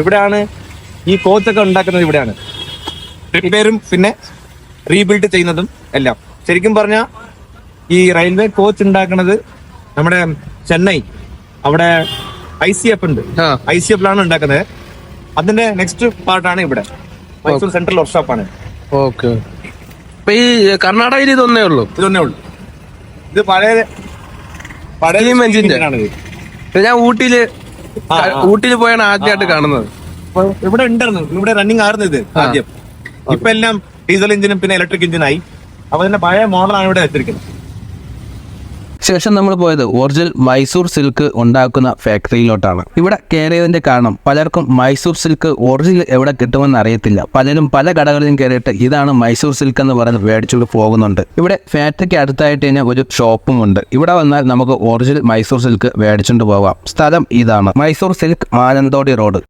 ഇവിടെയാണ് ഈ കോച്ചൊക്കെ ഉണ്ടാക്കുന്നത്. ഇവിടെയാണ് റിപ്പയറും പിന്നെ റീബിൽഡ് ചെയ്യുന്നതും എല്ലാം. ശരിക്കും പറഞ്ഞാൽ ഈ റെയിൽവേ കോച്ച് ഉണ്ടാക്കുന്നത് നമ്മുടെ ചെന്നൈ അവിടെ ICF ഉണ്ട്. ICF ലാണ് ഉണ്ടാക്കുന്നത്. അതിന്റെ നെക്സ്റ്റ് പാർട്ടാണ് ഇവിടെ മൈസൂർ സെൻട്രൽ വർക്ക്ഷോപ്പാണ്. ഓക്കെ. അപ്പൊ ഈ കർണാടകയിൽ ഇതൊന്നേ ഉള്ളൂ? ഇതൊന്നേ ഉള്ളൂ. ഇത് പഴയ ഞാൻ ഊട്ടിയില് പോയാണ് ആദ്യമായിട്ട് കാണുന്നത്. ഇവിടെ ഉണ്ടായിരുന്നു, ഇവിടെ റണ്ണിങ് ആയിരുന്നു ഇത് ആദ്യം. ഇപ്പൊ എല്ലാം ഡീസൽ എഞ്ചിനും പിന്നെ ഇലക്ട്രിക് എഞ്ചിനായി. അപ്പൊ അതിന്റെ പഴയ മോഡലാണ് ഇവിടെ വെച്ചിരിക്കുന്നത്. ശേഷം നമ്മൾ പോയത് ഒറിജിനൽ മൈസൂർ സിൽക്ക് ഉണ്ടാക്കുന്ന ഫാക്ടറിയിലോട്ടാണ്. ഇവിടെ കയറിയതിന്റെ കാരണം പലർക്കും മൈസൂർ സിൽക്ക് ഒറിജിനൽ എവിടെ കിട്ടുമെന്ന് അറിയത്തില്ല. പലരും പല കടകളിലും കയറിയിട്ട് ഇതാണ് മൈസൂർ സിൽക്ക് എന്ന് പറഞ്ഞ് മേടിച്ചുകൊണ്ട് പോകുന്നുണ്ട്. ഇവിടെ ഫാക്ടറിക്ക് അടുത്തായിട്ട് തന്നെ ഒരു ഷോപ്പും ഉണ്ട്. ഇവിടെ വന്നാൽ നമുക്ക് ഒറിജിനൽ മൈസൂർ സിൽക്ക് മേടിച്ചുകൊണ്ട് പോകാം. സ്ഥലം ഇതാണ്, മൈസൂർ സിൽക്ക് മാനന്തവാടി റോഡ്.